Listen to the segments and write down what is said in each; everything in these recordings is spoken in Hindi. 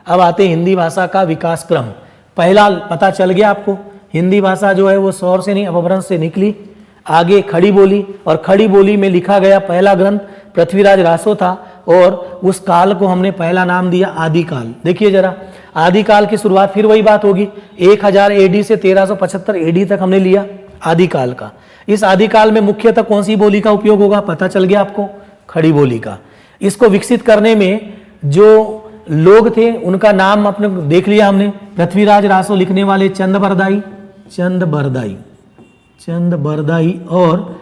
अब आते हैं हिंदी भाषा का विकास क्रम। पहला पता चल गया आपको, हिंदी भाषा जो है वो स्वर से नहीं अपभ्रंश से निकली। आगे खड़ी बोली, और खड़ी बोली में लिखा गया पहला ग्रंथ पृथ्वीराज रासो था, और उस काल को हमने पहला नाम दिया आदिकाल। देखिए जरा, आदिकाल की शुरुआत फिर वही बात होगी, 1000 AD से 1375 AD तक हमने लिया आदिकाल का। इस आदिकाल में मुख्यतः कौन सी बोली का उपयोग होगा, पता चल गया आपको, खड़ी बोली का। इसको विकसित करने में जो लोग थे उनका नाम अपने देख लिया हमने, पृथ्वीराज रासो लिखने वाले चंद बरदाई, और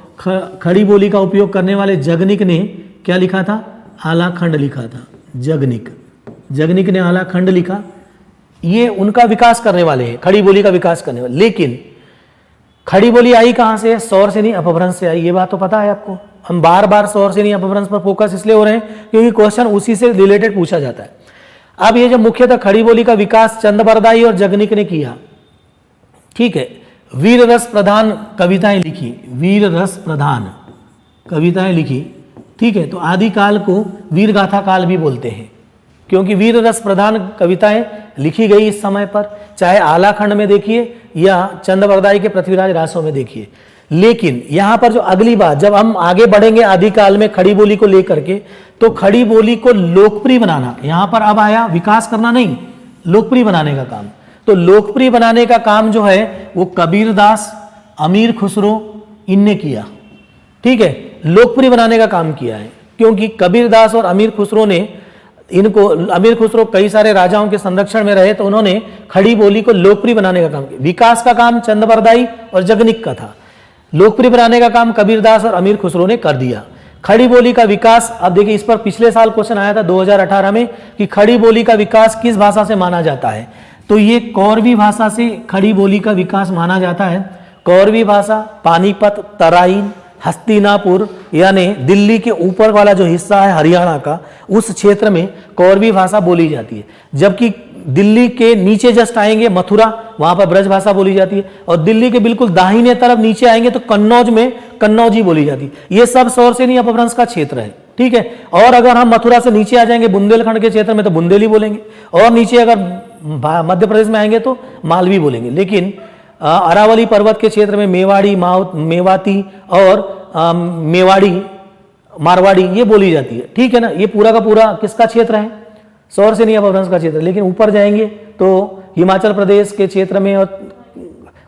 खड़ी बोली का उपयोग करने वाले जगनिक ने क्या लिखा था, आलाखंड लिखा था। जगनिक ने आलाखंड लिखा। ये उनका विकास करने वाले हैं, खड़ी बोली का विकास करने वाले। लेकिन खड़ी बोली आई कहां से, स्वर से नहीं अपभ्रंश से आई, ये बात तो पता है आपको। हम बार बार स्वर से नहीं अपभ्रंश पर फोकस इसलिए हो रहे हैं क्योंकि क्वेश्चन उसी से रिलेटेड पूछा जाता है। अब ये जो मुख्यतः खड़ी बोली का विकास चंदबरदाई और जगनिक ने किया, ठीक है। वीर रस प्रधान कविताएं लिखी, ठीक है। तो आदिकाल को वीर गाथा काल भी बोलते हैं, क्योंकि वीर रस प्रधान कविताएं लिखी गई इस समय पर, चाहे आलाखंड में देखिए या चंदबरदाई के पृथ्वीराज रासो में देखिए। लेकिन यहां पर जो अगली बात, जब हम आगे बढ़ेंगे आदिकाल में खड़ी बोली को लेकर के, तो खड़ी बोली को लोकप्रिय बनाना, यहां पर अब आया विकास करना नहीं, लोकप्रिय बनाने का काम। तो लोकप्रिय बनाने का काम जो है वो कबीरदास, अमीर खुसरो इनने किया, ठीक है। लोकप्रिय बनाने का काम किया है, क्योंकि कबीरदास और अमीर खुसरो ने इनको, अमीर खुसरो कई सारे राजाओं के संरक्षण में रहे, तो उन्होंने खड़ी बोली को लोकप्रिय बनाने का काम किया। विकास का काम चंदबरदाई और जगनिक का था, लोकप्रिय बनाने का काम कबीरदास और अमीर खुसरो ने कर दिया। खड़ी बोली का विकास, अब देखिए इस पर पिछले साल क्वेश्चन आया था 2018 में कि खड़ी बोली का विकास किस भाषा से माना जाता है, तो ये कौरवी भाषा से खड़ी बोली का विकास माना जाता है। कौरवी भाषा पानीपत, तराइन, हस्तिनापुर यानी दिल्ली के ऊपर वाला जो हिस्सा है हरियाणा का, उस क्षेत्र में कौरवी भाषा बोली जाती है। जबकि दिल्ली के नीचे जस्ट आएंगे मथुरा, वहां पर ब्रज भाषा बोली जाती है, और दिल्ली के बिल्कुल दाहिने तरफ नीचे आएंगे तो कन्नौज में कन्नौजी बोली जाती है। ये सब स्वर से नहीं अपभ्रंश का क्षेत्र है, ठीक है। और अगर हम मथुरा से नीचे आ जाएंगे बुंदेलखंड के क्षेत्र में तो बुंदेली बोलेंगे, और नीचे अगर मध्य प्रदेश में आएंगे तो मालवी बोलेंगे। लेकिन अरावली पर्वत के क्षेत्र में मेवाड़ी, मेवाती और मेवाड़ी, मारवाड़ी ये बोली जाती है, ठीक है ना। ये पूरा का पूरा किसका क्षेत्र है, स्वर से नहीं अपभ्रंश का क्षेत्र। लेकिन ऊपर जाएंगे तो हिमाचल प्रदेश के क्षेत्र में और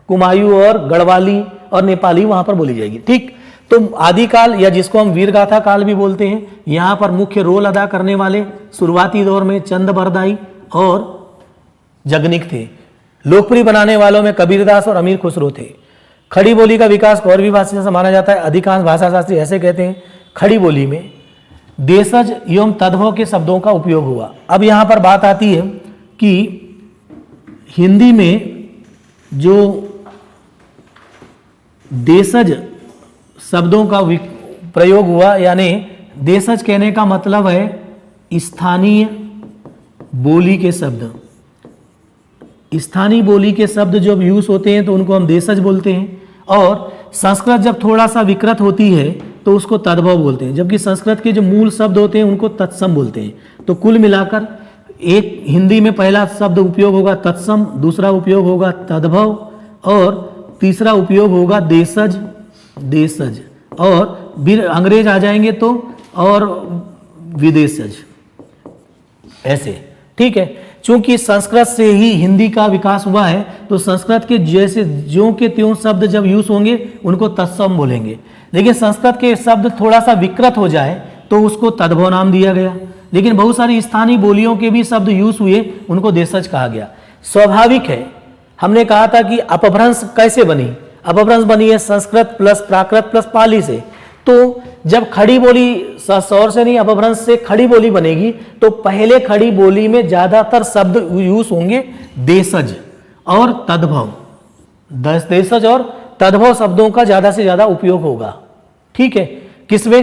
कुमायूं और गढ़वाली और नेपाली वहां पर बोली जाएगी, ठीक। तो आदिकाल या जिसको हम वीरगाथा काल भी बोलते हैं, यहाँ पर मुख्य रोल अदा करने वाले शुरुआती दौर में चंदबरदाई और जगनिक थे। लोकप्रिय बनाने वालों में कबीरदास और अमीर खुसरो थे। खड़ी बोली का विकास कौरवी भाषा से माना जाता है। अधिकांश भाषा शास्त्री ऐसे कहते हैं खड़ी बोली में देशज एवं तद्भव के शब्दों का उपयोग हुआ। अब यहाँ पर बात आती है कि हिंदी में जो देशज शब्दों का प्रयोग हुआ, यानी देशज कहने का मतलब है स्थानीय बोली के शब्द। स्थानीय बोली के शब्द जब यूज होते हैं तो उनको हम देशज बोलते हैं, और संस्कृत जब थोड़ा सा विकृत होती है तो उसको तद्भव बोलते हैं, जबकि संस्कृत के जो मूल शब्द होते हैं उनको तत्सम बोलते हैं। तो कुल मिलाकर एक हिंदी में पहला शब्द उपयोग होगा तत्सम, दूसरा उपयोग होगा तद्भव, और तीसरा उपयोग होगा देशज, और फिर अंग्रेज आ जाएंगे तो और विदेशज, ऐसे, ठीक है। चूंकि संस्कृत से ही हिंदी का विकास हुआ है, तो संस्कृत के जैसे ज्यों के त्यों शब्द जब यूज होंगे उनको तत्सम बोलेंगे। लेकिन संस्कृत के शब्द थोड़ा सा विकृत हो जाए तो उसको तद्भव नाम दिया गया। लेकिन बहुत सारी स्थानीय बोलियों के भी शब्द यूज हुए, उनको देशज कहा गया। स्वाभाविक है, हमने कहा था कि अपभ्रंश कैसे बनी, अपभ्रंश बनी है संस्कृत प्लस प्राकृत प्लस पाली से। तो जब खड़ी बोली स्वर से नहीं अपभ्रंश से खड़ी बोली बनेगी, तो पहले खड़ी बोली में ज्यादातर शब्द यूज होंगे देशज और तद्भव। देशज और तद्भव शब्दों का ज्यादा से ज्यादा उपयोग होगा, ठीक है। किसमें,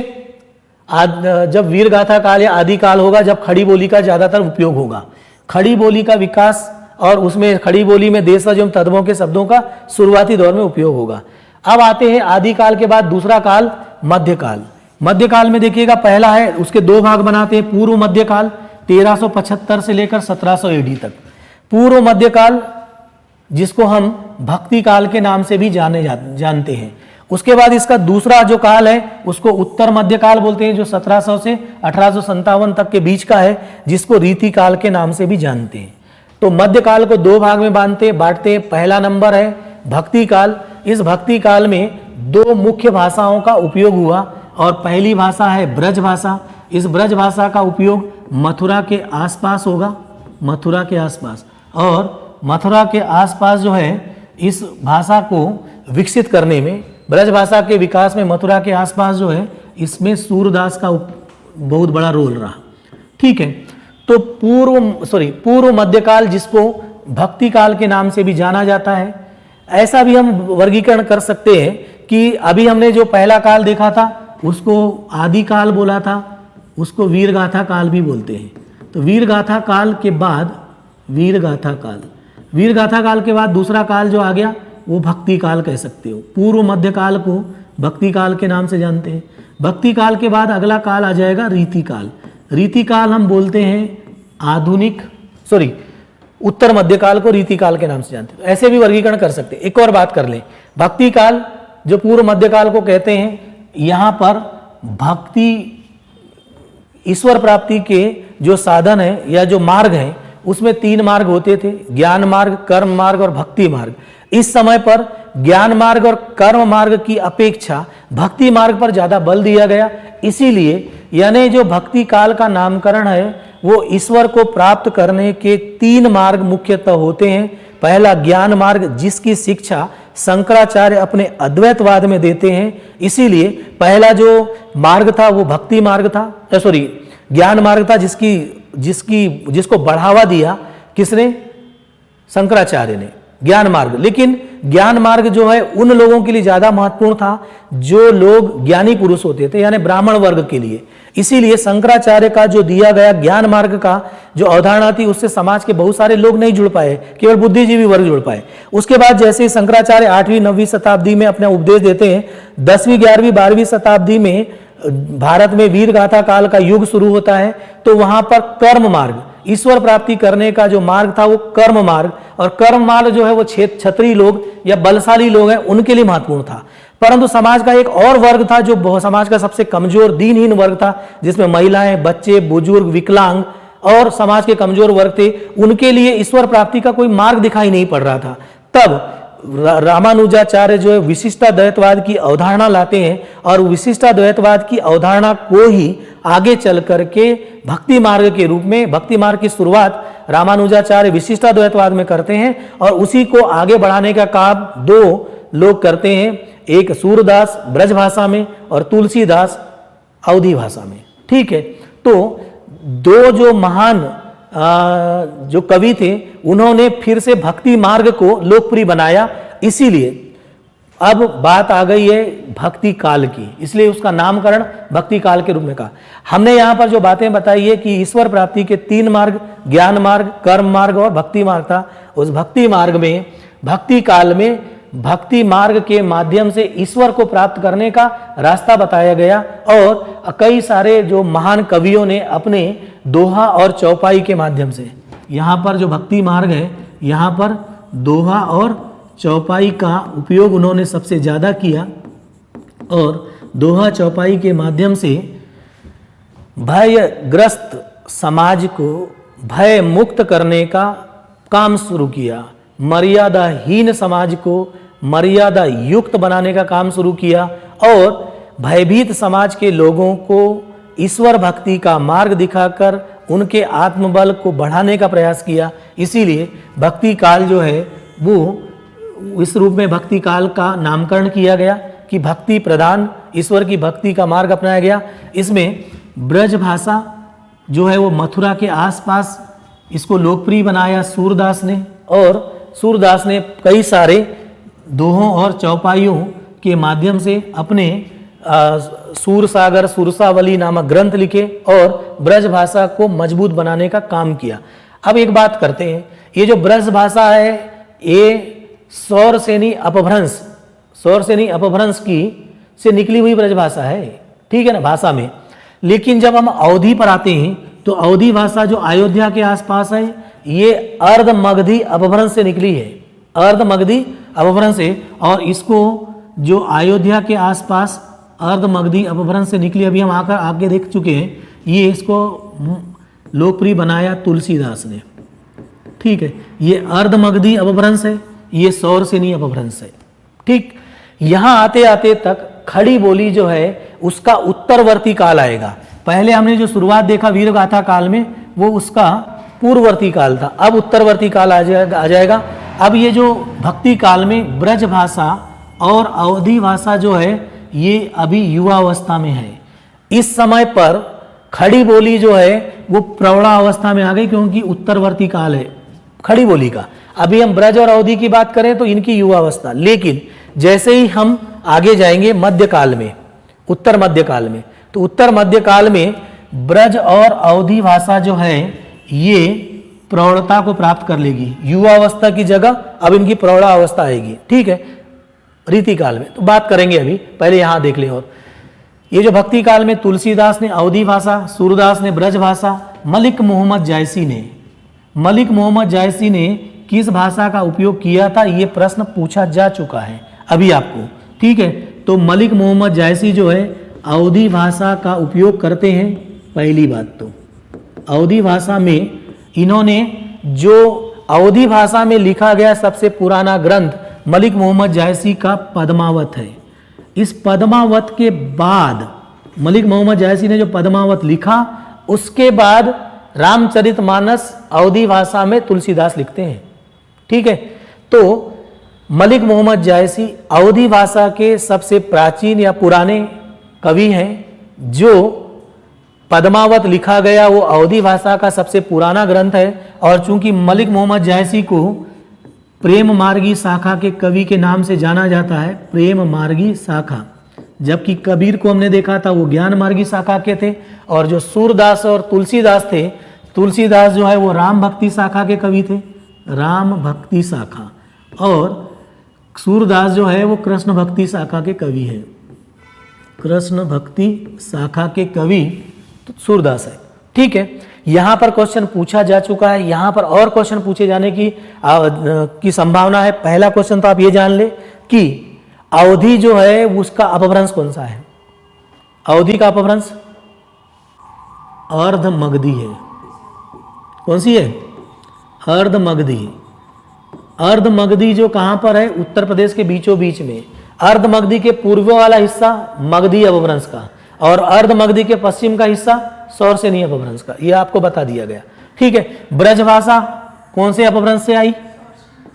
जब वीरगाथा काल या आदिकाल होगा, जब खड़ी बोली का ज्यादातर उपयोग होगा। खड़ी बोली का विकास और उसमें खड़ी बोली में देशज एवं तद्भव के शब्दों का शुरुआती दौर में उपयोग होगा। अब आते हैं आदिकाल के बाद दूसरा काल मध्यकाल। मध्यकाल में देखिएगा पहला है, उसके दो भाग बनाते हैं, पूर्व मध्यकाल 1375 से लेकर 1700 AD तक। पूर्व मध्यकाल, जिसको हम भक्ति काल के नाम से भी जानते हैं। उसके बाद इसका दूसरा जो काल है उसको उत्तर मध्यकाल बोलते हैं, जो 1700 से 1857 तक के बीच का है, जिसको रीति काल के नाम से भी जानते हैं। तो मध्यकाल को दो भाग में बांटते हैं। पहला नंबर है भक्ति काल। इस भक्ति काल में दो मुख्य भाषाओं का उपयोग हुआ और पहली भाषा है ब्रज भाषा। इस ब्रज भाषा का उपयोग मथुरा के आसपास होगा, मथुरा के आसपास, और मथुरा के आसपास जो है इस भाषा को विकसित करने में, ब्रज भाषा के विकास में मथुरा के आसपास जो है इसमें सूरदास का बहुत बड़ा रोल रहा। ठीक है, तो पूर्व मध्यकाल, जिसको भक्ति काल के नाम से भी जाना जाता है, ऐसा भी हम वर्गीकरण कर सकते हैं कि अभी हमने जो पहला काल देखा था उसको आदि काल बोला था, उसको वीरगाथा काल भी बोलते हैं। तो वीरगाथा काल के बाद वीरगाथा काल के बाद दूसरा काल जो आ गया वो भक्ति काल कह सकते हो। पूर्व मध्यकाल को भक्ति काल के नाम से जानते हैं। भक्ति काल के बाद अगला काल आ जाएगा रीति काल। रीति काल हम बोलते हैं उत्तर मध्यकाल को रीति काल के नाम से जानते हैं। तो ऐसे भी वर्गीकरण कर सकते हैं। एक और बात कर लें, भक्ति काल जो पूर्व मध्यकाल को कहते हैं, यहाँ पर भक्ति ईश्वर प्राप्ति के जो साधन है या जो मार्ग है उसमें 3 मार्ग होते थे, ज्ञान मार्ग, कर्म मार्ग और भक्ति मार्ग। इस समय पर ज्ञान मार्ग और कर्म मार्ग की अपेक्षा भक्ति मार्ग पर ज्यादा बल दिया गया। इसीलिए यानी जो भक्ति काल का नामकरण है वो ईश्वर को प्राप्त करने के 3 मार्ग मुख्यतः होते हैं। पहला ज्ञान मार्ग, जिसकी शिक्षा शंकराचार्य अपने अद्वैतवाद में देते हैं। इसीलिए पहला जो मार्ग था वो भक्ति मार्ग था, ज्ञान मार्ग था, जिसको बढ़ावा दिया किसने? शंकराचार्य ने, ज्ञान मार्ग। लेकिन ज्ञान मार्ग जो है उन लोगों के लिए ज्यादा महत्वपूर्ण था जो लोग ज्ञानी पुरुष होते थे, यानी ब्राह्मण वर्ग के लिए। इसीलिए शंकराचार्य का जो दिया गया ज्ञान मार्ग का जो अवधारणा थी उससे समाज के बहुत सारे लोग नहीं जुड़ पाए, केवल बुद्धिजीवी वर्ग जुड़ पाए। उसके बाद जैसे शंकराचार्य 8वीं 9वीं शताब्दी में अपना उपदेश देते हैं, 10वीं 11वीं 12वीं शताब्दी में भारत में वीरगाथा काल का युग शुरू होता है। तो वहां पर कर्म मार्ग, ईश्वर प्राप्ति करने का जो मार्ग था वो कर्म मार्ग, और कर्म मार्ग जो है वो क्षत्रिय लोग या बलशाली लोग हैं उनके लिए महत्वपूर्ण था। परंतु समाज का एक और वर्ग था जो समाज का सबसे कमजोर दीनहीन वर्ग था, जिसमें महिलाएं, बच्चे, बुजुर्ग, विकलांग और समाज के कमजोर वर्ग थे। उनके लिए ईश्वर प्राप्ति का कोई मार्ग दिखाई नहीं पड़ रहा था। तब रामानुजाचार्य जो है विशिष्टाद्वैतवाद की अवधारणा लाते हैं और विशिष्टाद्वैतवाद की अवधारणा को ही आगे चल करके भक्ति मार्ग के रूप में, भक्ति मार्ग की शुरुआत रामानुजाचार्य विशिष्टाद्वैतवाद में करते हैं और उसी को आगे बढ़ाने का काम 2 लोग करते हैं, एक सूरदास ब्रज भाषा में और तुलसीदास अवधी भाषा में। ठीक है, तो 2 जो महान जो कवि थे उन्होंने फिर से भक्ति मार्ग को लोकप्रिय बनाया। इसीलिए अब बात आ गई है भक्ति काल की, इसलिए उसका नामकरण भक्ति काल के रूप में कहा। हमने यहाँ पर जो बातें बताई है कि ईश्वर प्राप्ति के 3 मार्ग, ज्ञान मार्ग, कर्म मार्ग और भक्ति मार्ग था। उस भक्ति मार्ग में, भक्ति काल में भक्ति मार्ग के माध्यम से ईश्वर को प्राप्त करने का रास्ता बताया गया और कई सारे जो महान कवियों ने अपने दोहा और चौपाई के माध्यम से, यहाँ पर जो भक्ति मार्ग है यहाँ पर दोहा और चौपाई का उपयोग उन्होंने सबसे ज़्यादा किया और दोहा चौपाई के माध्यम से भयग्रस्त समाज को भय मुक्त करने का काम शुरू किया, मर्यादाहीन समाज को मर्यादा युक्त बनाने का काम शुरू किया और भयभीत समाज के लोगों को ईश्वर भक्ति का मार्ग दिखाकर उनके आत्मबल को बढ़ाने का प्रयास किया। इसीलिए भक्ति काल जो है वो इस रूप में भक्ति काल का नामकरण किया गया कि भक्ति प्रधान ईश्वर की भक्ति का मार्ग अपनाया गया। इसमें ब्रज भाषा जो है वो मथुरा के आसपास इसको लोकप्रिय बनाया सूरदास ने, और सूरदास ने कई सारे दोहों और चौपाइयों के माध्यम से अपने सूरसागर सुरसावली नामक ग्रंथ लिखे और ब्रज भाषा को मजबूत बनाने का काम किया। अब एक बात करते हैं, ये जो ब्रज भाषा है ये सौरसेनी अपभ्रंश की से निकली हुई ब्रज भाषा है, ठीक है ना, भाषा में। लेकिन जब हम अवधि पर आते हैं तो अवधी भाषा जो अयोध्या के आसपास है ये अर्ध मगधी अपभ्रंश से निकली है, अर्ध मगधी अपभ्रंश से, और इसको जो अयोध्या के आसपास अर्ध मगधी अपभ्रंश से निकली, अभी हम आकर आगे देख चुके हैं, ये इसको लोकप्रिय बनाया तुलसीदास ने। ठीक है, ये अर्ध मगधी अपभ्रंश है, ये सौरसेनी अपभ्रंश है। ठीक, यहाँ आते आते तक खड़ी बोली जो है उसका उत्तरवर्ती काल आएगा। पहले हमने जो शुरुआत देखा वीरगाथा काल में वो उसका पूर्ववर्ती काल था, अब उत्तरवर्ती काल आ जाएगा। अब ये जो भक्ति काल में ब्रज भाषा और अवधी भाषा जो है ये अभी युवावस्था में है। इस समय पर खड़ी बोली जो है वो प्रौढ़ावस्था में आ गई, क्योंकि उत्तरवर्ती काल है खड़ी बोली का। अभी हम ब्रज और अवधी की बात करें तो इनकी युवावस्था, लेकिन जैसे ही हम आगे जाएंगे मध्यकाल में, उत्तर मध्यकाल में, तो उत्तर मध्यकाल में ब्रज और अवधी भाषा जो है ये प्रौढ़ता को प्राप्त कर लेगी। युवावस्था की जगह अब इनकी प्रौढ़ावस्था आएगी। ठीक है, रीति काल में तो बात करेंगे, अभी पहले यहाँ देख लें। और ये जो भक्ति काल में तुलसीदास ने अवधी भाषा, सूरदास ने ब्रज भाषा, मलिक मोहम्मद जायसी ने किस भाषा का उपयोग किया था, ये प्रश्न पूछा जा चुका है अभी आपको। ठीक है, तो मलिक मोहम्मद जायसी जो है अवधी भाषा का उपयोग करते हैं। पहली बात तो अवधी भाषा में इन्होंने जो अवधी भाषा में लिखा गया सबसे पुराना ग्रंथ मलिक मोहम्मद जायसी का पद्मावत है। इस पद्मावत के बाद मलिक मोहम्मद जायसी ने जो पद्मावत लिखा, उसके बाद रामचरितमानस अवधी भाषा में तुलसीदास लिखते हैं। ठीक है, तो मलिक मोहम्मद जायसी अवधी भाषा के सबसे प्राचीन या पुराने कवि हैं। जो पद्मावत लिखा गया वो अवधी भाषा का सबसे पुराना ग्रंथ है, और चूंकि मलिक मोहम्मद जायसी को प्रेम मार्गी शाखा के कवि के नाम से जाना जाता है, प्रेम मार्गी शाखा, जबकि कबीर को हमने देखा था वो ज्ञान मार्गी शाखा के थे, और जो सूरदास और तुलसीदास थे, तुलसीदास जो है वो राम भक्ति शाखा के कवि थे, राम भक्ति शाखा, और सूरदास जो है वो कृष्ण भक्ति शाखा के कवि है, कृष्ण भक्ति शाखा के कवि तो सूरदास है। ठीक है, यहाँ पर क्वेश्चन पूछा जा चुका है, यहाँ पर और क्वेश्चन पूछे जाने की संभावना है। पहला क्वेश्चन तो आप ये जान ले कि अवधी जो है उसका अपभ्रंश कौन सा है। अवधी का अपभ्रंश अर्ध मगधी है। कौन सी है? अर्ध मगधी। अर्ध मगधी जो कहाँ पर है? उत्तर प्रदेश के बीचों बीच में। अर्ध मगधी के पूर्व वाला हिस्सा मगधी अपभ्रंश का, और अर्ध मगधी के पश्चिम का हिस्सा सौरसेनी अपभ्रंश का, यह आपको बता दिया गया। ठीक है, ब्रजभाषा कौन से अपभ्रंश से आई?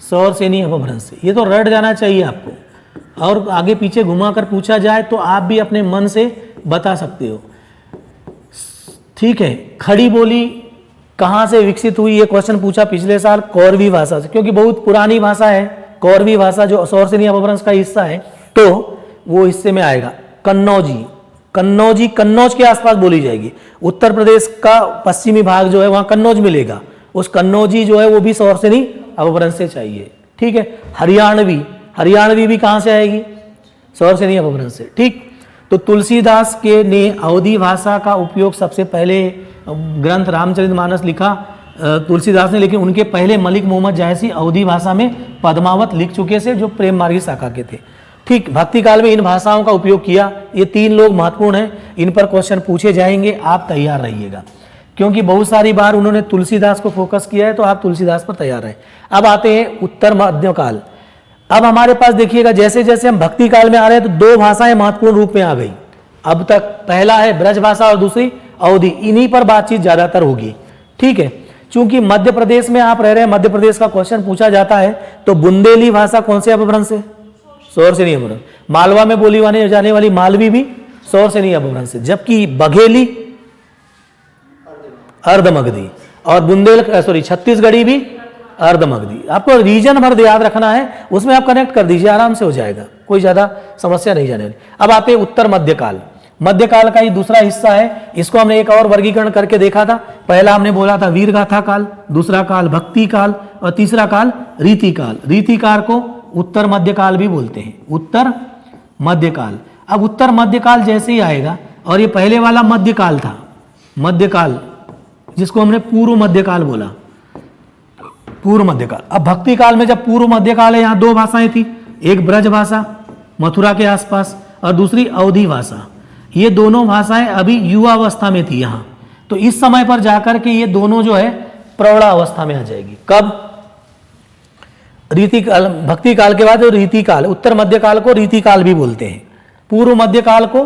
सौरसेनी अपभ्रंश से। ये तो रट जाना चाहिए आपको, और आगे पीछे घुमाकर पूछा जाए तो आप भी अपने मन से बता सकते हो। ठीक है, खड़ी बोली कहाँ से विकसित हुई, ये क्वेश्चन पूछा पिछले साल कौरवी भाषा से, क्योंकि बहुत पुरानी भाषा है कौरवी भाषा जो सौरसेनी अपभ्रंश का हिस्सा है, तो वो हिस्से में आएगा। कन्नौजी, कन्नौजी कन्नौज के आसपास बोली जाएगी। उत्तर प्रदेश का पश्चिमी भाग जो है वहाँ कन्नौज मिलेगा, उस कन्नौजी जो है वो भी सौरसेनी अपभ्रंश से चाहिए। ठीक है, हरियाणवी, हरियाणवी भी कहाँ से आएगी? सौरसेनी अपभ्रंश से। ठीक, तो तुलसीदास के ने अवधी भाषा का उपयोग सबसे पहले ग्रंथ रामचरितमानस लिखा तुलसीदास ने, लेकिन उनके पहले मलिक मोहम्मद जायसी अवधी भाषा में पद्मावत लिख चुके से जो प्रेम मार्गी शाखा के थे। ठीक, भक्ति काल में इन भाषाओं का उपयोग किया। ये तीन लोग महत्वपूर्ण हैं, इन पर क्वेश्चन पूछे जाएंगे, आप तैयार रहिएगा, क्योंकि बहुत सारी बार उन्होंने तुलसीदास को फोकस किया है, तो आप तुलसीदास पर तैयार रहे। अब आते हैं उत्तर मध्यकाल। अब हमारे पास देखिएगा जैसे जैसे हम भक्ति काल में आ रहे हैं तो दो भाषाएं महत्वपूर्ण रूप में आ गई। अब तक पहला है ब्रज भाषा और दूसरी अवधी, इन्हीं पर बातचीत ज्यादातर होगी। ठीक है, चूंकि मध्य प्रदेश में आप रह रहे हैं, मध्य प्रदेश का क्वेश्चन पूछा जाता है, तो बुंदेली भाषा कौन से अपभ्रंश से? सौरसेनी अपभ्रंश। मालवा में बोली जाने वाली मालवी भी सौरसेनी अपभ्रंश से, जबकि बघेली अर्धमगधी और छत्तीसगढ़ी भी अर्धमगधी। आपको रीजन भर याद रखना है, उसमें आप कनेक्ट कर दीजिए, आराम से हो जाएगा, कोई ज्यादा समस्या नहीं जाने वाली। अब आते हैं उत्तर मध्यकाल। मध्यकाल का ही दूसरा हिस्सा है, इसको हमने एक और वर्गीकरण करके देखा था। पहला हमने बोला था वीरगाथा काल, दूसरा काल भक्ति काल, और तीसरा काल रीति काल। रीति काल को उत्तर मध्यकाल भी बोलते हैं, उत्तर मध्यकाल। अब उत्तर मध्यकाल जैसे ही आएगा, और ये पहले वाला मध्यकाल था, मध्यकाल जिसको हमने पूर्व मध्यकाल बोला, पूर्व मध्यकाल। अब भक्ति काल में जब पूर्व मध्यकाल है, यहाँ दो भाषाएं थी, एक ब्रज भाषा मथुरा के आसपास और दूसरी अवधी भाषा। ये दोनों भाषाएं अभी युवावस्था में थी यहाँ, तो इस समय पर जाकर के ये दोनों जो है प्रौढ़ा अवस्था में आ जाएगी। कब? रीति काल, भक्ति काल के बाद रीति काल, उत्तर मध्य काल को रीति काल भी बोलते हैं, पूर्व मध्य काल को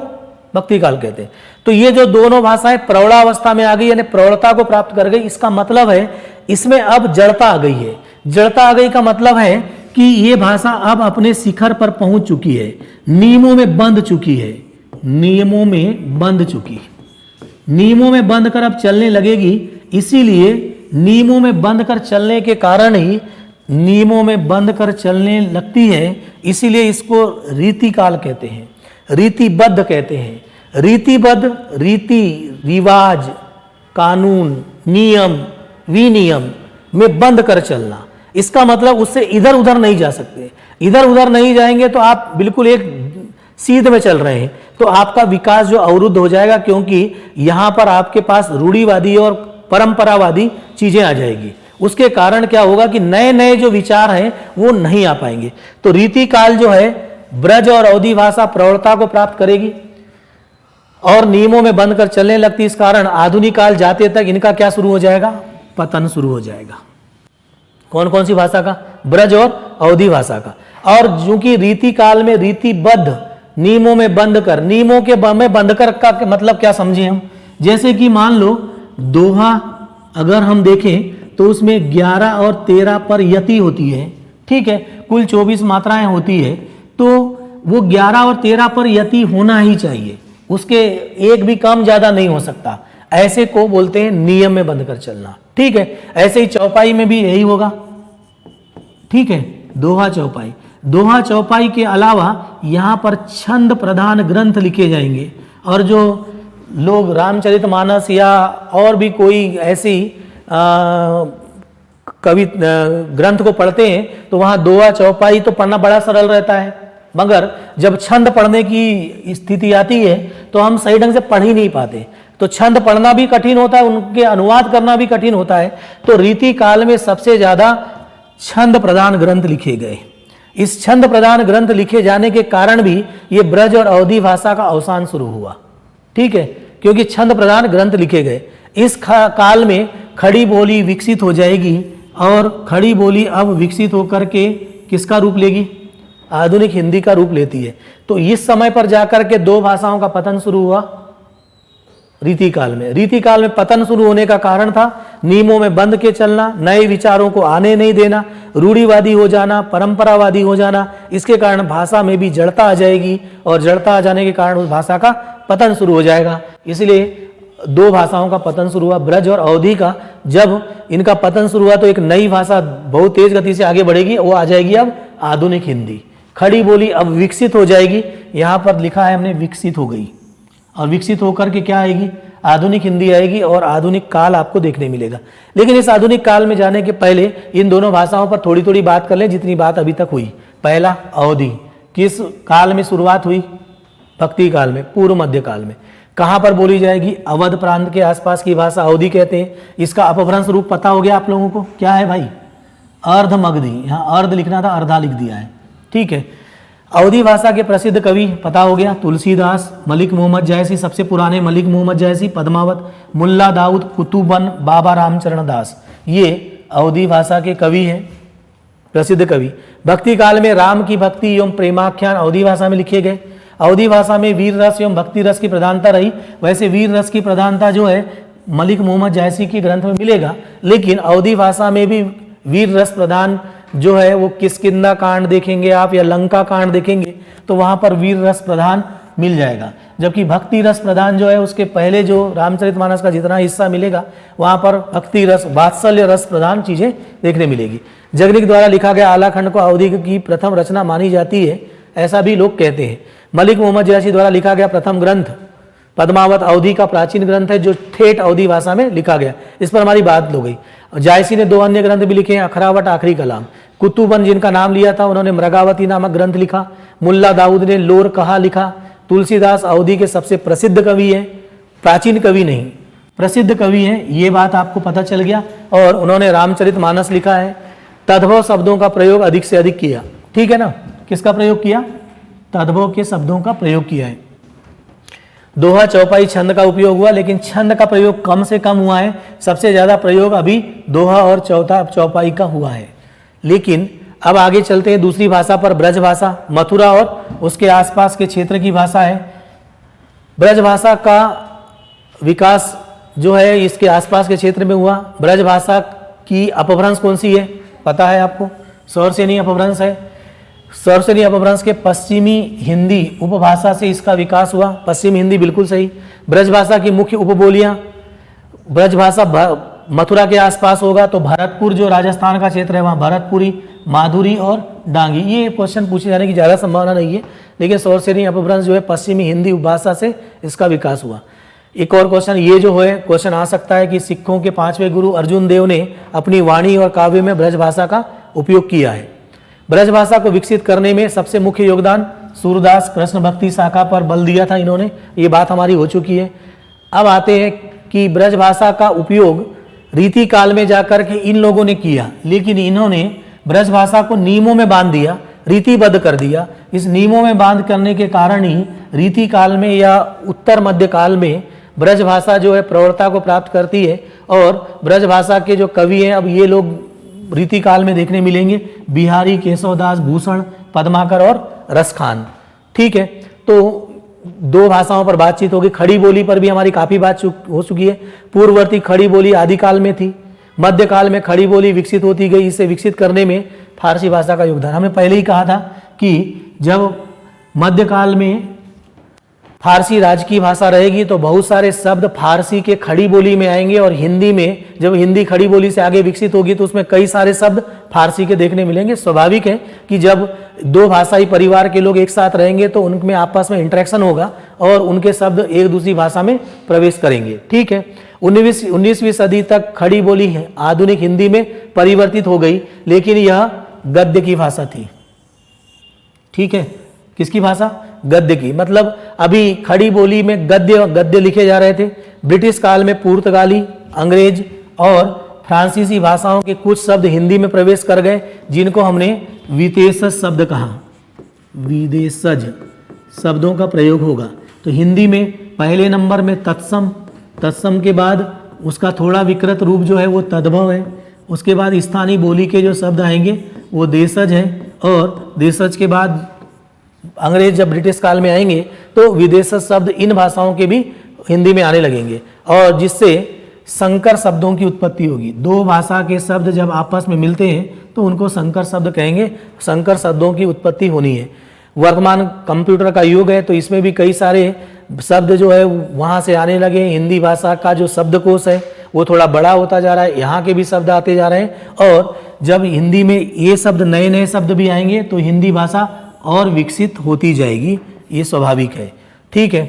भक्ति काल कहते हैं। तो ये जो दोनों भाषाएं प्रौढ़ावस्था में आ गई, यानी प्रौढ़ता को प्राप्त कर गई, इसका मतलब है इसमें अब जड़ता आ गई है। जड़ता आ गई का मतलब है कि ये भाषा अब अपने शिखर पर पहुंच चुकी है, नियमों में बंध चुकी है, नियमों में बंध चुकी है, नियमों में बंध कर अब चलने लगेगी। इसीलिए नियमों में बंध कर चलने के कारण ही, नियमों में बंध कर चलने लगती है, इसीलिए इसको रीति काल कहते हैं, रीतिबद्ध कहते हैं। रीतिबद्ध, रीति रिवाज, कानून, नियम, विनियम में बंद कर चलना, इसका मतलब उससे इधर उधर नहीं जा सकते। इधर उधर नहीं जाएंगे तो आप बिल्कुल एक सीध में चल रहे हैं, तो आपका विकास जो अवरुद्ध हो जाएगा, क्योंकि यहां पर आपके पास रूढ़िवादी और परंपरावादी चीजें आ जाएगी। उसके कारण क्या होगा कि नए नए जो विचार हैं वो नहीं आ पाएंगे। तो रीति काल जो है, ब्रज और अवधी भाषा प्रौढ़ता को प्राप्त करेगी और नियमों में बंद कर चलने लगती। इस कारण आधुनिक काल जाते तक इनका क्या शुरू हो जाएगा? पतन शुरू हो जाएगा। कौन कौन सी भाषा का? ब्रज और अवधी भाषा का। और चूंकि रीति काल में रीतिबद्ध, नियमों में बंद कर, नियमों के में बंद कर का मतलब क्या समझे हम? जैसे कि मान लो दोहा अगर हम देखें तो उसमें 11 और 13 पर यति होती है, ठीक है, कुल 24 मात्राएं होती है, तो वो 11 और 13 पर यति होना ही चाहिए, उसके एक भी कम ज्यादा नहीं हो सकता। ऐसे को बोलते हैं नियम में बंद कर चलना, ठीक है। ऐसे ही चौपाई में भी यही होगा, ठीक है, दोहा चौपाई। दोहा चौपाई के अलावा यहां पर छंद प्रधान ग्रंथ लिखे जाएंगे, और जो लोग रामचरितमानस या और भी कोई ऐसी कवि ग्रंथ को पढ़ते हैं तो वहां दोहा चौपाई तो पढ़ना बड़ा सरल रहता है, मगर जब छंद पढ़ने की स्थिति आती है तो हम सही ढंग से पढ़ ही नहीं पाते। तो छंद पढ़ना भी कठिन होता है, उनके अनुवाद करना भी कठिन होता है। तो रीति काल में सबसे ज्यादा छंद प्रधान ग्रंथ लिखे गए। इस छंद प्रधान ग्रंथ लिखे जाने के कारण भी ये ब्रज और अवधी भाषा का अवसान शुरू हुआ, ठीक है, क्योंकि छंद प्रधान ग्रंथ लिखे गए। इस काल में खड़ी बोली विकसित हो जाएगी, और खड़ी बोली अब विकसित होकर के किसका रूप लेगी? आधुनिक हिंदी का रूप लेती है। तो इस समय पर जाकर के दो भाषाओं का पतन शुरू हुआ रीति काल में। रीति काल में पतन शुरू होने का कारण था नियमों में बंध के चलना, नए विचारों को आने नहीं देना, रूढ़िवादी हो जाना, परंपरावादी हो जाना। इसके कारण भाषा में भी जड़ता आ जाएगी, और जड़ता आ जाने के कारण उस भाषा का पतन शुरू हो जाएगा। इसलिए दो भाषाओं का पतन शुरू हुआ, ब्रज और अवधी का। जब इनका पतन शुरू हुआ तो एक नई भाषा बहुत तेज गति से आगे बढ़ेगी, वो आ जाएगी अब आधुनिक हिंदी। खड़ी बोली अब विकसित हो जाएगी, यहाँ पर लिखा है हमने विकसित हो गई, और विकसित होकर के क्या आएगी? आधुनिक हिंदी आएगी, और आधुनिक काल आपको देखने मिलेगा। लेकिन इस आधुनिक काल में जाने के पहले इन दोनों भाषाओं पर थोड़ी थोड़ी बात कर लें, जितनी बात अभी तक हुई। पहला अवधी, किस काल में शुरुआत हुई? भक्ति काल में, पूर्व मध्य काल में। कहाँ पर बोली जाएगी? अवध प्रांत के आसपास की भाषा अवधी कहते हैं। इसका अपभ्रंश रूप पता हो गया आप लोगों को, क्या है भाई? अर्ध मगधी। यहाँ अर्ध लिखना था, अर्धा लिख दिया है, ठीक है। अवधी भाषा के प्रसिद्ध कवि पता हो गया, तुलसीदास, मलिक मोहम्मद जैसी, सबसे पुराने मलिक मोहम्मद जैसी, पद्मावत, मुल्ला दाऊद कुतुबन, बाबा रामचरण दास, ये अवधी भाषा के कवि हैं, प्रसिद्ध कवि। भक्ति काल में राम की भक्ति एवं प्रेमाख्यान अवधी भाषा में लिखे गए। अवधी भाषा में वीर रस एवं भक्ति रस की प्रधानता रही। वैसे वीर रस की प्रधानता जो है मलिक मोहम्मद जैसी के ग्रंथ में मिलेगा, लेकिन अवधी भाषा में भी वीर रस प्रधान जो है वो किष्किंधा कांड देखेंगे आप, या लंका कांड देखेंगे तो वहां पर वीर रस प्रधान मिल जाएगा। जबकि भक्ति रस प्रधान जो है उसके पहले जो रामचरितमानस का जितना हिस्सा मिलेगा वहां पर भक्ति रस, वात्सल्य रस प्रधान चीजें देखने मिलेगी। जगनिक द्वारा लिखा गया आलाखंड को अवधी की प्रथम रचना मानी जाती है, ऐसा भी लोग कहते हैं। मलिक मोहम्मद जैसी द्वारा लिखा गया प्रथम ग्रंथ पद्मावत अवधी का प्राचीन ग्रंथ है, जो ठेठ अवधी भाषा में लिखा गया। इस पर हमारी बात हो गई। जायसी ने दो अन्य ग्रंथ भी लिखे हैं, अखरावट, आखिरी कलाम। कुतुबन जिनका नाम लिया था उन्होंने मृगावती नामक ग्रंथ लिखा। मुल्ला दाऊद ने लोर कहा लिखा। तुलसीदास अवधी के सबसे प्रसिद्ध कवि हैं, प्राचीन कवि नहीं, प्रसिद्ध कवि हैं, ये बात आपको पता चल गया। और उन्होंने रामचरितमानस लिखा है। तद्भव शब्दों का प्रयोग अधिक से अधिक किया, ठीक है ना। किसका प्रयोग किया? तद्भव के शब्दों का प्रयोग किया है। दोहा चौपाई छंद का उपयोग हुआ, लेकिन छंद का प्रयोग कम से कम हुआ है। सबसे ज्यादा प्रयोग अभी दोहा और चौपाई का हुआ है। लेकिन अब आगे चलते हैं दूसरी भाषा पर, ब्रज भाषा। मथुरा और उसके आसपास के क्षेत्र की भाषा है। ब्रज भाषा का विकास जो है इसके आसपास के क्षेत्र में हुआ। ब्रज भाषा की अपभ्रंश कौन सी है? पता है आपको? सौरसेनी अपभ्रंश है। सौरसेनी अपभ्रंश के पश्चिमी हिंदी उपभाषा से इसका विकास हुआ। पश्चिमी हिंदी बिल्कुल सही। ब्रज भाषा की मुख्य उपबोलियां, ब्रज भाषा मथुरा के आसपास होगा तो भरतपुर जो राजस्थान का क्षेत्र है वहाँ भरतपुरी, माधुरी और डांगी। ये क्वेश्चन पूछे जाने की ज़्यादा संभावना नहीं है, लेकिन सौरसेनी अपभ्रंश जो है पश्चिमी हिंदी उपभाषा से इसका विकास हुआ। एक और क्वेश्चन ये जो है क्वेश्चन आ सकता है कि सिखों के 5वें गुरु अर्जुन देव ने अपनी वाणी और काव्य में ब्रज भाषा का उपयोग किया है। ब्रज भाषा को विकसित करने में सबसे मुख्य योगदान सूरदास कृष्ण भक्ति शाखा पर बल दिया था इन्होंने। ये बात हमारी हो चुकी है। अब आते हैं कि ब्रज भाषा का उपयोग रीति काल में जाकर के इन लोगों ने किया, लेकिन इन्होंने ब्रज भाषा को नियमों में बांध दिया, रीतिबद्ध कर दिया। इस नियमों में बांध करने के कारण ही रीति काल में या उत्तर मध्य काल में ब्रज भाषा जो है प्रौढ़ता को प्राप्त करती है। और ब्रज भाषा के जो कवि हैं अब ये लोग रीति काल में देखने मिलेंगे, बिहारी, केशवदास, भूषण, पद्माकर और रसखान, ठीक है। तो दो भाषाओं पर बातचीत होगी। खड़ी बोली पर भी हमारी काफी बात हो चुकी है। पूर्ववर्ती खड़ी बोली आदिकाल में थी, मध्यकाल में खड़ी बोली विकसित होती गई। इसे विकसित करने में फारसी भाषा का योगदान। हमने पहले ही कहा था कि जब मध्यकाल में फारसी राजकीय भाषा रहेगी तो बहुत सारे शब्द फारसी के खड़ी बोली में आएंगे, और हिंदी में जब हिंदी खड़ी बोली से आगे विकसित होगी तो उसमें कई सारे शब्द फारसी के देखने मिलेंगे। स्वाभाविक है कि जब दो भाषाई परिवार के लोग एक साथ रहेंगे तो उनमें आपस में इंटरेक्शन होगा और उनके शब्द एक दूसरी भाषा में प्रवेश करेंगे, ठीक है। 19वीं सदी तक खड़ी बोली आधुनिक हिंदी में परिवर्तित हो गई, लेकिन यह गद्य की भाषा थी, ठीक है। किसकी भाषा? गद्य की। मतलब अभी खड़ी बोली में गद्य लिखे जा रहे थे। ब्रिटिश काल में पुर्तगाली, अंग्रेज और फ्रांसीसी भाषाओं के कुछ शब्द हिंदी में प्रवेश कर गए, जिनको हमने विदेशज शब्द कहा। विदेशज शब्दों का प्रयोग होगा। तो हिंदी में पहले नंबर में तत्सम, तत्सम के बाद उसका थोड़ा विकृत रूप जो है वो तद्भव है। उसके बाद स्थानीय बोली के जो शब्द आएंगे वो देशज है, और देशज के बाद अंग्रेज जब ब्रिटिश काल में आएंगे तो विदेशज शब्द इन भाषाओं के भी हिंदी में आने लगेंगे, और जिससे संकर शब्दों की उत्पत्ति होगी। दो भाषा के शब्द जब आपस में मिलते हैं तो उनको संकर शब्द कहेंगे। संकर शब्दों की उत्पत्ति होनी है। वर्तमान कंप्यूटर का युग है तो इसमें भी कई सारे शब्द जो है वहाँ से आने लगे। हिंदी भाषा का जो शब्दकोश है वो थोड़ा बड़ा होता जा रहा है, यहाँ के भी शब्द आते जा रहे हैं, और जब हिंदी में ये शब्द नए नए शब्द भी आएंगे तो हिंदी भाषा और विकसित होती जाएगी। ये स्वाभाविक है, ठीक है।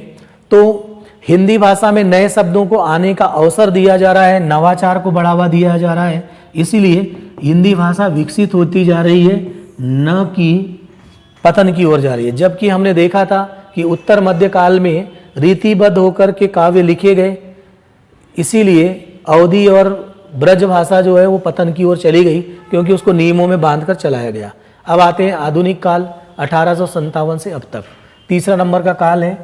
तो हिंदी भाषा में नए शब्दों को आने का अवसर दिया जा रहा है, नवाचार को बढ़ावा दिया जा रहा है, इसीलिए हिंदी भाषा विकसित होती जा रही है, न कि पतन की ओर जा रही है। जबकि हमने देखा था कि उत्तर मध्य काल में रीतिबद्ध होकर के काव्य लिखे गए, इसीलिए अवधी और ब्रज भाषा जो है वो पतन की ओर चली गई, क्योंकि उसको नियमों में बांधकर चलाया गया। अब आते हैं आधुनिक काल, 1857 से अब तक। तीसरा नंबर का काल है।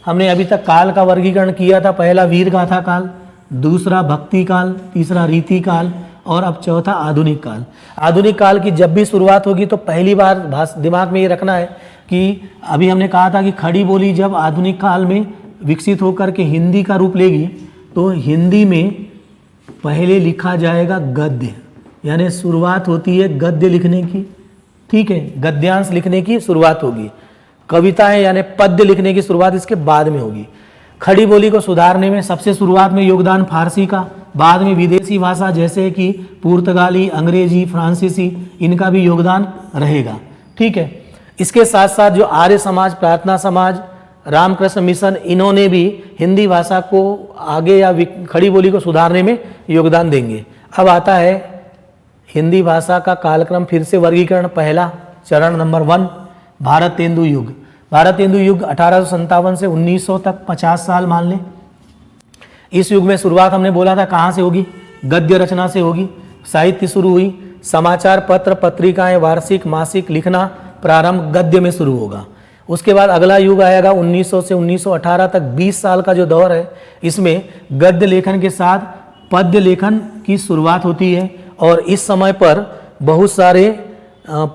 हमने अभी तक काल का वर्गीकरण किया था। पहला वीर गाथा काल, दूसरा भक्ति काल, तीसरा रीति काल, और अब चौथा आधुनिक काल। आधुनिक काल की जब भी शुरुआत होगी तो पहली बार दिमाग में ये रखना है कि अभी हमने कहा था कि खड़ी बोली जब आधुनिक काल में विकसित होकर के हिंदी का रूप लेगी तो हिंदी में पहले लिखा जाएगा गद्य, यानी शुरुआत होती है गद्य लिखने की, ठीक है। गद्यांश लिखने की शुरुआत होगी। कविताएं यानी पद्य लिखने की शुरुआत इसके बाद में होगी। खड़ी बोली को सुधारने में सबसे शुरुआत में योगदान फारसी का, बाद में विदेशी भाषा जैसे कि पुर्तगाली, अंग्रेजी, फ्रांसीसी, इनका भी योगदान रहेगा, ठीक है। इसके साथ साथ जो आर्य समाज, प्रार्थना समाज, रामकृष्ण मिशन, इन्होंने भी हिंदी भाषा को आगे या खड़ी बोली को सुधारने में योगदान देंगे। अब आता है हिंदी भाषा का कालक्रम, फिर से वर्गीकरण। पहला चरण नंबर 1, भारतेंदु युग। भारतेंदु युग 1857 से 1900 तक 50 साल मान लें। इस युग में शुरुआत हमने बोला था कहाँ से होगी, गद्य रचना से होगी। साहित्य शुरू हुई, समाचार पत्र पत्रिकाएं वार्षिक मासिक लिखना प्रारंभ गद्य में शुरू होगा। उसके बाद अगला युग आएगा 1900 से 1918 तक 20 साल का जो दौर है, इसमें गद्य लेखन के साथ पद्य लेखन की शुरुआत होती है। और इस समय पर बहुत सारे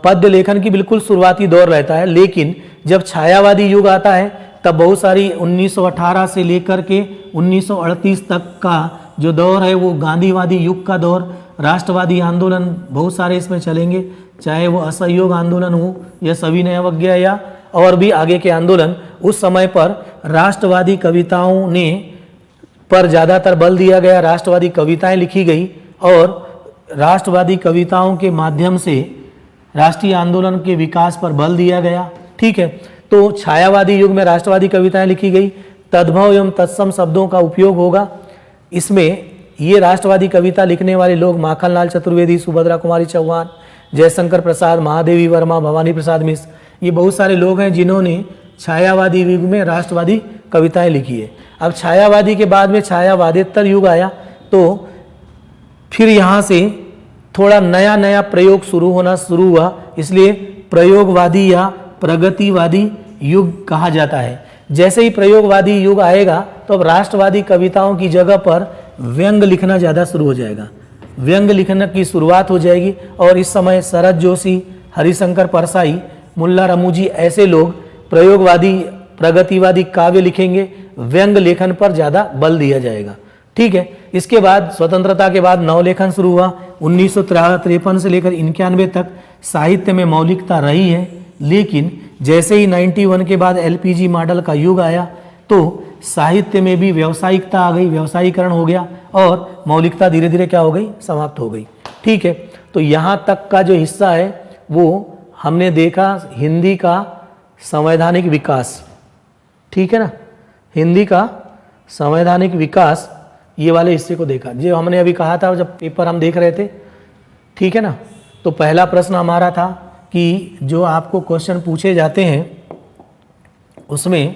पद्य लेखन की बिल्कुल शुरुआती दौर रहता है। लेकिन जब छायावादी युग आता है तब बहुत सारी 1918 से लेकर के 1938 तक का जो दौर है वो गांधीवादी युग का दौर, राष्ट्रवादी आंदोलन बहुत सारे इसमें चलेंगे, चाहे वो असहयोग आंदोलन हो या सविनय अवज्ञा या और भी आगे के आंदोलन। उस समय पर राष्ट्रवादी कविताओं ने पर ज़्यादातर बल दिया गया, राष्ट्रवादी कविताएं लिखी गई और राष्ट्रवादी कविताओं के माध्यम से राष्ट्रीय आंदोलन के विकास पर बल दिया गया। ठीक है, तो छायावादी युग में राष्ट्रवादी कविताएं लिखी गई, तद्भव एवं तत्सम शब्दों का उपयोग होगा। इसमें ये राष्ट्रवादी कविता लिखने वाले लोग माखनलाल चतुर्वेदी, सुभद्रा कुमारी चौहान, जयशंकर प्रसाद, महादेवी वर्मा, भवानी प्रसाद मिश्र, ये बहुत सारे लोग हैं जिन्होंने छायावादी युग में राष्ट्रवादी कविताएं लिखी है। अब छायावादी के बाद में छायावादेतर युग आया, तो फिर यहाँ से थोड़ा नया नया प्रयोग शुरू हुआ, इसलिए प्रयोगवादी या प्रगतिवादी युग कहा जाता है। जैसे ही प्रयोगवादी युग आएगा तो अब राष्ट्रवादी कविताओं की जगह पर व्यंग लिखना ज़्यादा शुरू हो जाएगा, व्यंग लिखने की शुरुआत हो जाएगी। और इस समय शरद जोशी, हरिशंकर परसाई, मुल्ला रमूजी ऐसे लोग प्रयोगवादी प्रगतिवादी काव्य लिखेंगे, व्यंग लेखन पर ज़्यादा बल दिया जाएगा। ठीक है, इसके बाद स्वतंत्रता के बाद नवलेखन शुरू हुआ। 1953 से लेकर 91 तक साहित्य में मौलिकता रही है, लेकिन जैसे ही 91 के बाद LPG मॉडल का युग आया तो साहित्य में भी व्यावसायिकता आ गई, व्यावसायीकरण हो गया और मौलिकता धीरे धीरे क्या हो गई, समाप्त हो गई। ठीक है, तो यहाँ तक का जो हिस्सा है वो हमने देखा हिंदी का संवैधानिक विकास। ठीक है ना, हिंदी का संवैधानिक विकास, ये वाले हिस्से को देखा जो हमने अभी कहा था जब पेपर हम देख रहे थे। ठीक है ना, तो पहला प्रश्न हमारा था कि जो आपको क्वेश्चन पूछे जाते हैं उसमें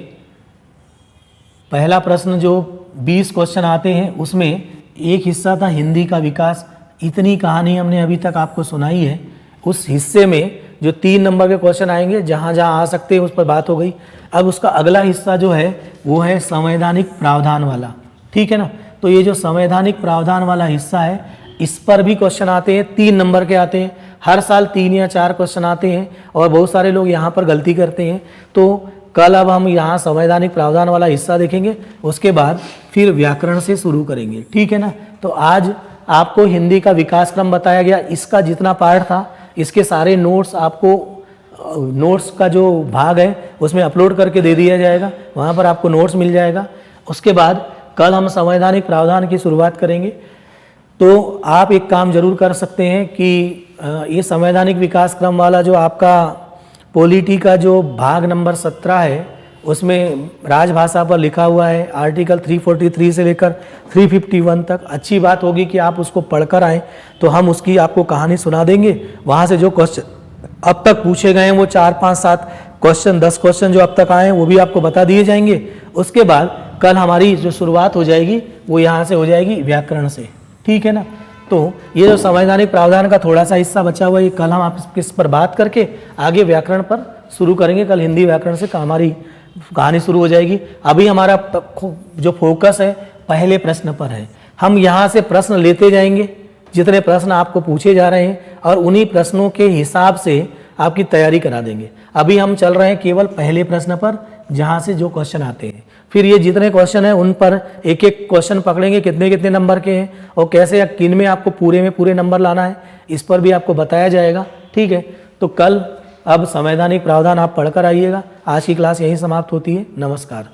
पहला प्रश्न जो 20 क्वेश्चन आते हैं उसमें एक हिस्सा था हिंदी का विकास। इतनी कहानी हमने अभी तक आपको सुनाई है। उस हिस्से में जो 3 नंबर के क्वेश्चन आएंगे जहाँ जहाँ आ सकते हैं उस पर बात हो गई। अब उसका अगला हिस्सा जो है वो है संवैधानिक प्रावधान वाला। ठीक है ना, तो ये जो संवैधानिक प्रावधान वाला हिस्सा है इस पर भी क्वेश्चन आते हैं, 3 नंबर के आते हैं। हर साल 3 या 4 क्वेश्चन आते हैं और बहुत सारे लोग यहाँ पर गलती करते हैं। तो कल अब हम यहाँ संवैधानिक प्रावधान वाला हिस्सा देखेंगे, उसके बाद फिर व्याकरण से शुरू करेंगे। ठीक है ना, तो आज आपको हिंदी का विकास क्रम बताया गया। इसका जितना पार्ट था इसके सारे नोट्स आपको नोट्स का जो भाग है उसमें अपलोड करके दे दिया जाएगा, वहाँ पर आपको नोट्स मिल जाएगा। उसके बाद कल हम संवैधानिक प्रावधान की शुरुआत करेंगे। तो आप एक काम जरूर कर सकते हैं कि ये संवैधानिक विकास क्रम वाला जो आपका पॉलिटी का जो भाग नंबर 17 है उसमें राजभाषा पर लिखा हुआ है आर्टिकल 343 से लेकर 351 तक। अच्छी बात होगी कि आप उसको पढ़कर आएँ, तो हम उसकी आपको कहानी सुना देंगे। वहाँ से जो क्वेश्चन अब तक पूछे गए हैं वो 4, 5, 7 क्वेश्चन 10 क्वेश्चन जो अब तक आए हैं वो भी आपको बता दिए जाएंगे। उसके बाद कल हमारी जो शुरुआत हो जाएगी वो यहाँ से हो जाएगी व्याकरण से। ठीक है ना, तो ये जो संवैधानिक प्रावधान का थोड़ा सा हिस्सा बचा हुआ है कल हम आप इस पर बात करके आगे व्याकरण पर शुरू करेंगे। कल हिंदी व्याकरण से हमारी कहानी शुरू हो जाएगी। अभी हमारा जो फोकस है पहले प्रश्न पर है। हम यहाँ से प्रश्न लेते जाएंगे, जितने प्रश्न आपको पूछे जा रहे हैं और उन्हीं प्रश्नों के हिसाब से आपकी तैयारी करा देंगे। अभी हम चल रहे हैं केवल पहले प्रश्न पर जहाँ से जो क्वेश्चन आते हैं। फिर ये जितने क्वेश्चन हैं उन पर एक एक क्वेश्चन पकड़ेंगे, कितने कितने नंबर के हैं और कैसे या किन में आपको पूरे में पूरे नंबर लाना है, इस पर भी आपको बताया जाएगा। ठीक है, तो कल अब संवैधानिक प्रावधान आप पढ़कर आइएगा। आज की क्लास यहीं समाप्त होती है। नमस्कार।